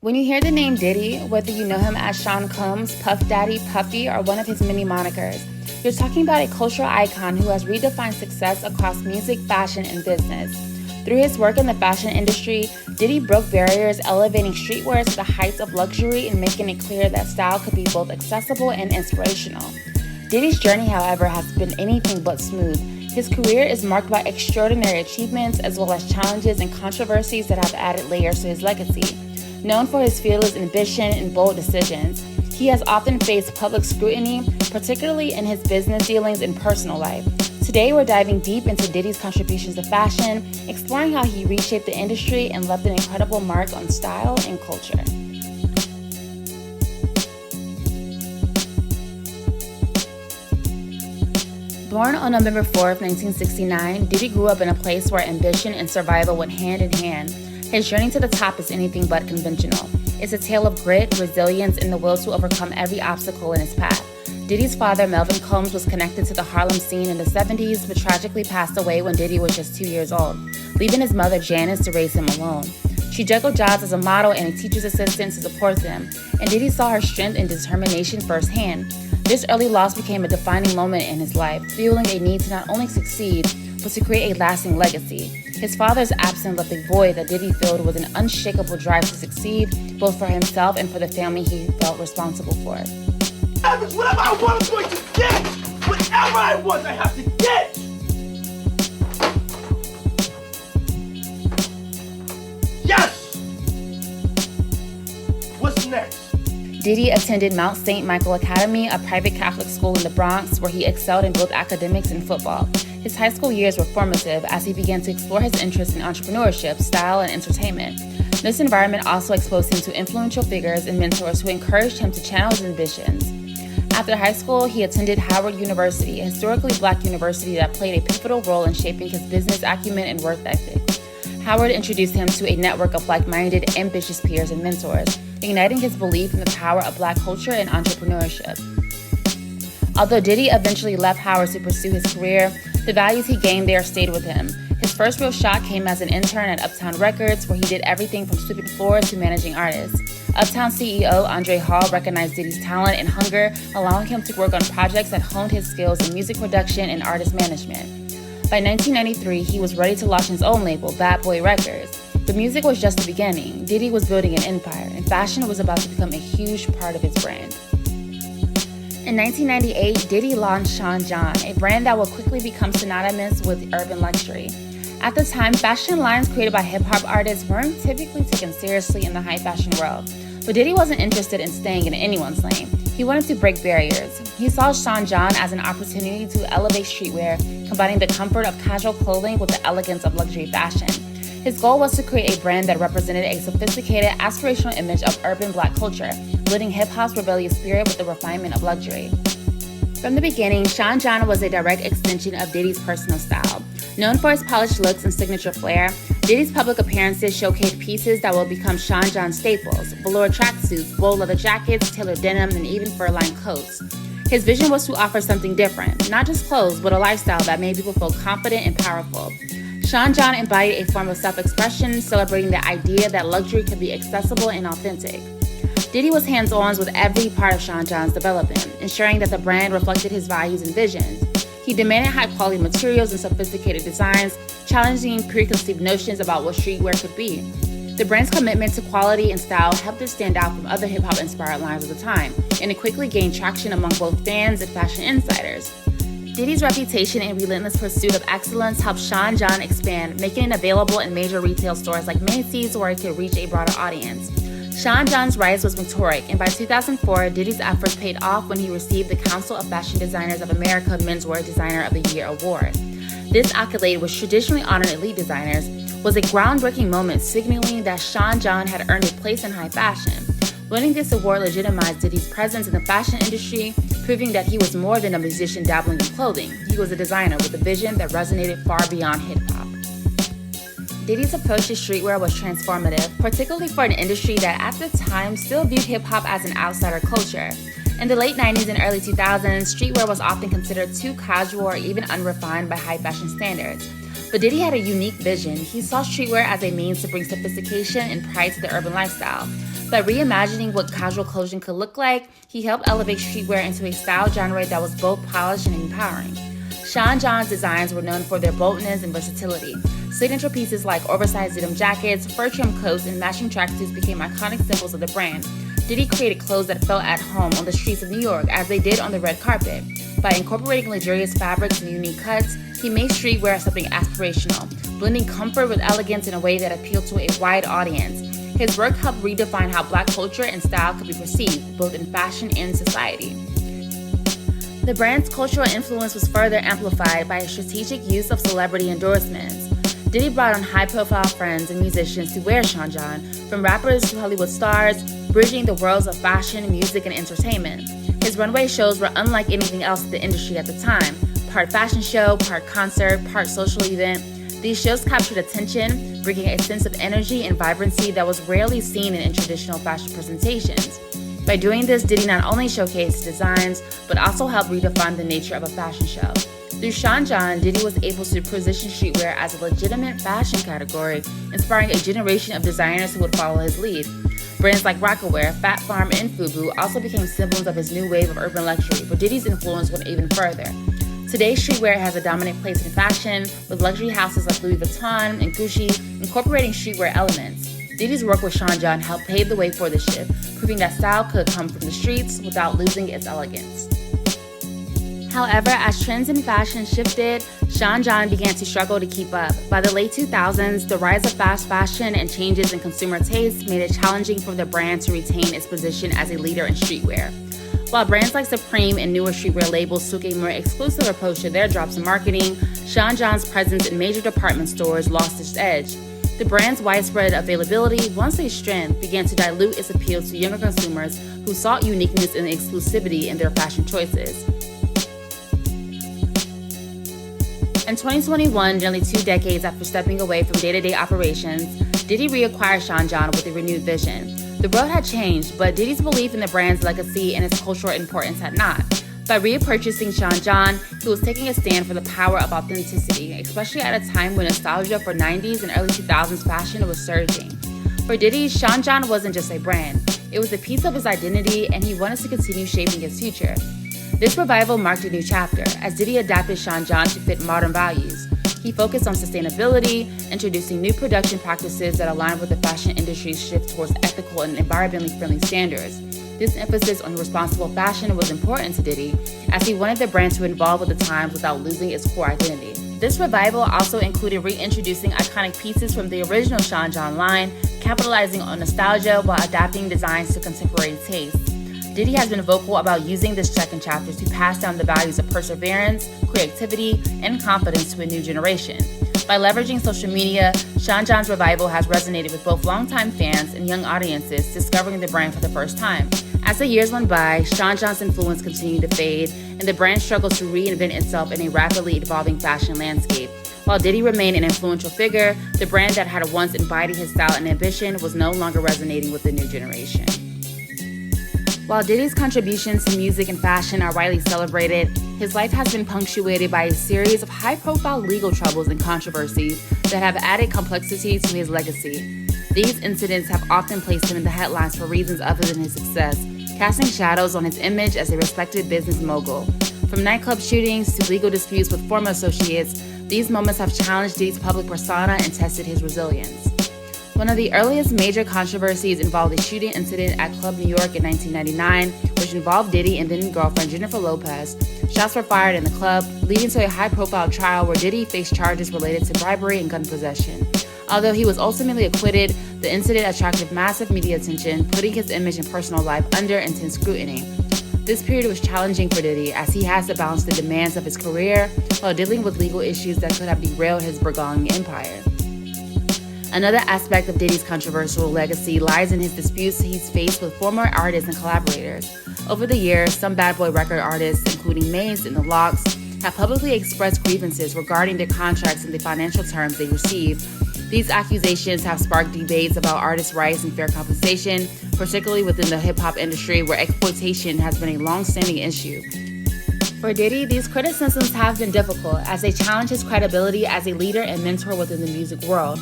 When you hear the name Diddy, whether you know him as Sean Combs, Puff Daddy, Puffy, or one of his many monikers, you're talking about a cultural icon who has redefined success across music, fashion, and business. Through his work in the fashion industry, Diddy broke barriers, elevating streetwear to the heights of luxury and making it clear that style could be both accessible and inspirational. Diddy's journey, however, has been anything but smooth. His career is marked by extraordinary achievements as well as challenges and controversies that have added layers to his legacy. Known for his fearless ambition and bold decisions, he has often faced public scrutiny, particularly in his business dealings and personal life. Today, we're diving deep into Diddy's contributions to fashion, exploring how he reshaped the industry and left an incredible mark on style and culture. Born on November 4th, 1969, Diddy grew up in a place where ambition and survival went hand in hand. His journey to the top is anything but conventional. It's a tale of grit, resilience, and the will to overcome every obstacle in his path. Diddy's father, Melvin Combs, was connected to the Harlem scene in the 70s, but tragically passed away when Diddy was just 2 years old, leaving his mother, Janice, to raise him alone. She juggled jobs as a model and a teacher's assistant to support them, and Diddy saw her strength and determination firsthand. This early loss became a defining moment in his life, fueling a need to not only succeed, but to create a lasting legacy. His father's absence left a void that Diddy filled with an unshakable drive to succeed, both for himself and for the family he felt responsible for. Whatever I want, I'm going to get! Whatever I want, I have to get! Yes! What's next? Diddy attended Mount St. Michael Academy, a private Catholic school in the Bronx, where he excelled in both academics and football. His high school years were formative as he began to explore his interest in entrepreneurship, style, and entertainment. This environment also exposed him to influential figures and mentors who encouraged him to channel his ambitions. After high school, he attended Howard University, a historically black university that played a pivotal role in shaping his business acumen and work ethic. Howard introduced him to a network of like-minded, ambitious peers and mentors, igniting his belief in the power of black culture and entrepreneurship. Although Diddy eventually left Howard to pursue his career, the values he gained there stayed with him. His first real shot came as an intern at Uptown Records, where he did everything from sweeping floors to managing artists. Uptown CEO Andre Hall recognized Diddy's talent and hunger, allowing him to work on projects that honed his skills in music production and artist management. By 1993, he was ready to launch his own label, Bad Boy Records. But music was just the beginning. Diddy was building an empire, and fashion was about to become a huge part of his brand. In 1998, Diddy launched Shan John, a brand that would quickly become synonymous with urban luxury. At the time, fashion lines created by hip-hop artists weren't typically taken seriously in the high fashion world. But Diddy wasn't interested in staying in anyone's lane. He wanted to break barriers. He saw Shan John as an opportunity to elevate streetwear, combining the comfort of casual clothing with the elegance of luxury fashion. His goal was to create a brand that represented a sophisticated, aspirational image of urban black culture, blending hip-hop's rebellious spirit with the refinement of luxury. From the beginning, Shan John was a direct extension of Diddy's personal style. Known for his polished looks and signature flair, Diddy's public appearances showcased pieces that will become Shan John staples: velour tracksuits, bold leather jackets, tailored denim, and even fur-lined coats. His vision was to offer something different, not just clothes, but a lifestyle that made people feel confident and powerful. Shan John embodied a form of self-expression, celebrating the idea that luxury could be accessible and authentic. Diddy was hands-on with every part of Shan John's development, ensuring that the brand reflected his values and visions. He demanded high-quality materials and sophisticated designs, challenging preconceived notions about what streetwear could be. The brand's commitment to quality and style helped it stand out from other hip-hop inspired lines of the time, and it quickly gained traction among both fans and fashion insiders. Diddy's reputation and relentless pursuit of excellence helped Shan John expand, making it available in major retail stores like Macy's, where it could reach a broader audience. Shan John's rise was meteoric, and by 2004, Diddy's efforts paid off when he received the Council of Fashion Designers of America Menswear Designer of the Year award. This accolade, which traditionally honored elite designers, was a groundbreaking moment, signaling that Shan John had earned a place in high fashion. Winning this award legitimized Diddy's presence in the fashion industry, proving that he was more than a musician dabbling in clothing. He was a designer with a vision that resonated far beyond hip-hop. Diddy's approach to streetwear was transformative, particularly for an industry that at the time still viewed hip-hop as an outsider culture. In the late 90s and early 2000s, streetwear was often considered too casual or even unrefined by high fashion standards. But Diddy had a unique vision. He saw streetwear as a means to bring sophistication and pride to the urban lifestyle. By reimagining what casual clothing could look like, he helped elevate streetwear into a style genre that was both polished and empowering. Shan John's designs were known for their boldness and versatility. Signature pieces like oversized denim jackets, fur trim coats, and matching tracksuits became iconic symbols of the brand. Diddy created clothes that felt at home on the streets of New York, as they did on the red carpet. By incorporating luxurious fabrics and unique cuts, he made streetwear something aspirational, blending comfort with elegance in a way that appealed to a wide audience. His work helped redefine how Black culture and style could be perceived, both in fashion and society. The brand's cultural influence was further amplified by his strategic use of celebrity endorsements. Diddy brought on high-profile friends and musicians to wear Shan John, from rappers to Hollywood stars, bridging the worlds of fashion, music, and entertainment. His runway shows were unlike anything else in the industry at the time. Part fashion show, part concert, part social event. These shows captured attention, bringing a sense of energy and vibrancy that was rarely seen in traditional fashion presentations. By doing this, Diddy not only showcased designs, but also helped redefine the nature of a fashion show. Through Shan John, Diddy was able to position streetwear as a legitimate fashion category, inspiring a generation of designers who would follow his lead. Brands like Rocawear, Fat Farm, and Fubu also became symbols of his new wave of urban luxury, but Diddy's influence went even further. Today, streetwear has a dominant place in fashion, with luxury houses like Louis Vuitton and Gucci incorporating streetwear elements. Diddy's work with Shan John helped pave the way for this shift, proving that style could come from the streets without losing its elegance. However, as trends in fashion shifted, Shan John began to struggle to keep up. By the late 2000s, the rise of fast fashion and changes in consumer taste made it challenging for the brand to retain its position as a leader in streetwear. While brands like Supreme and newer streetwear labels took a more exclusive approach to their drops and marketing, Shan John's presence in major department stores lost its edge. The brand's widespread availability, once a strength, began to dilute its appeal to younger consumers who sought uniqueness and exclusivity in their fashion choices. In 2021, nearly 2 decades after stepping away from day-to-day operations, Diddy reacquired Shan John with a renewed vision. The world had changed, but Diddy's belief in the brand's legacy and its cultural importance had not. By repurchasing Shan John, he was taking a stand for the power of authenticity, especially at a time when nostalgia for 90s and early 2000s fashion was surging. For Diddy, Shan John wasn't just a brand. It was a piece of his identity, and he wanted to continue shaping his future. This revival marked a new chapter, as Diddy adapted Shan John to fit modern values. He focused on sustainability, introducing new production practices that aligned with the fashion industry's shift towards ethical and environmentally friendly standards. This emphasis on responsible fashion was important to Diddy, as he wanted the brand to evolve with the times without losing its core identity. This revival also included reintroducing iconic pieces from the original Shan John line, capitalizing on nostalgia while adapting designs to contemporary tastes. Diddy has been vocal about using this second chapter to pass down the values of perseverance, creativity, and confidence to a new generation. By leveraging social media, Shan John's revival has resonated with both longtime fans and young audiences discovering the brand for the first time. As the years went by, Shan John's influence continued to fade, and the brand struggled to reinvent itself in a rapidly evolving fashion landscape. While Diddy remained an influential figure, the brand that had once embodied his style and ambition was no longer resonating with the new generation. While Diddy's contributions to music and fashion are widely celebrated, his life has been punctuated by a series of high-profile legal troubles and controversies that have added complexities to his legacy. These incidents have often placed him in the headlines for reasons other than his success, casting shadows on his image as a respected business mogul. From nightclub shootings to legal disputes with former associates, these moments have challenged Diddy's public persona and tested his resilience. One of the earliest major controversies involved a shooting incident at Club New York in 1999, which involved Diddy and then-girlfriend Jennifer Lopez. Shots were fired in the club, leading to a high-profile trial where Diddy faced charges related to bribery and gun possession. Although he was ultimately acquitted, the incident attracted massive media attention, putting his image and personal life under intense scrutiny. This period was challenging for Diddy, as he has to balance the demands of his career while dealing with legal issues that could have derailed his burgeoning empire. Another aspect of Diddy's controversial legacy lies in his disputes he's faced with former artists and collaborators. Over the years, some bad boy record artists, including Maze and The Lox, have publicly expressed grievances regarding their contracts and the financial terms they receive. These accusations have sparked debates about artists' rights and fair compensation, particularly within the hip-hop industry where exploitation has been a long-standing issue. For Diddy, these criticisms have been difficult as they challenge his credibility as a leader and mentor within the music world.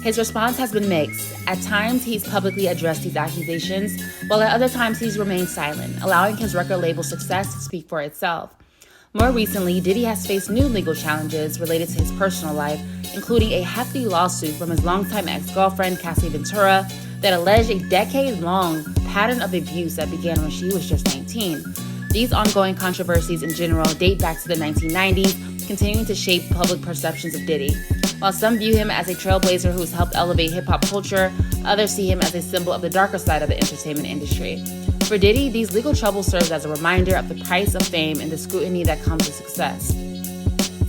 His response has been mixed. At times, he's publicly addressed these accusations, while at other times he's remained silent, allowing his record label success to speak for itself. More recently, Diddy has faced new legal challenges related to his personal life, including a hefty lawsuit from his longtime ex-girlfriend, Cassie Ventura, that alleged a decade-long pattern of abuse that began when she was just 19. These ongoing controversies in general date back to the 1990s, continuing to shape public perceptions of Diddy. While some view him as a trailblazer who has helped elevate hip-hop culture, others see him as a symbol of the darker side of the entertainment industry. For Diddy, these legal troubles serve as a reminder of the price of fame and the scrutiny that comes with success.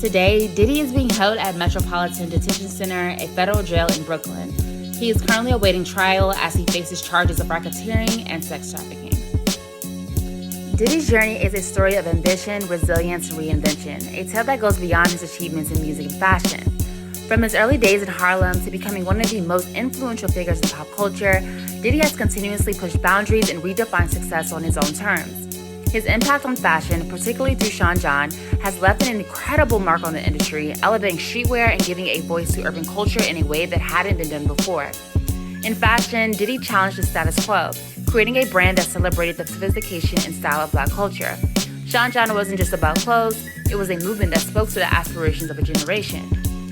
Today, Diddy is being held at Metropolitan Detention Center, a federal jail in Brooklyn. He is currently awaiting trial as he faces charges of racketeering and sex trafficking. Diddy's journey is a story of ambition, resilience, and reinvention, a tale that goes beyond his achievements in music and fashion. From his early days in Harlem to becoming one of the most influential figures in pop culture, Diddy has continuously pushed boundaries and redefined success on his own terms. His impact on fashion, particularly through Shan John, has left an incredible mark on the industry, elevating streetwear and giving a voice to urban culture in a way that hadn't been done before. In fashion, Diddy challenged the status quo, creating a brand that celebrated the sophistication and style of Black culture. Shan John wasn't just about clothes, it was a movement that spoke to the aspirations of a generation.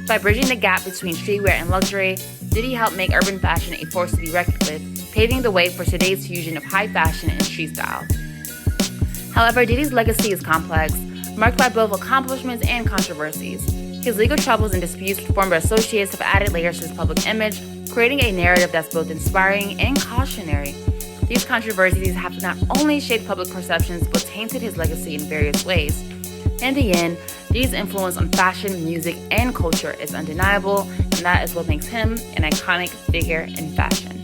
By bridging the gap between streetwear and luxury, Diddy helped make urban fashion a force to be reckoned with, paving the way for today's fusion of high fashion and street style. However, Diddy's legacy is complex, marked by both accomplishments and controversies. His legal troubles and disputes with former associates have added layers to his public image, creating a narrative that's both inspiring and cautionary. These controversies have not only shaped public perceptions, but tainted his legacy in various ways. In the end, Diddy's influence on fashion, music, and culture is undeniable, and that is what makes him an iconic figure in fashion.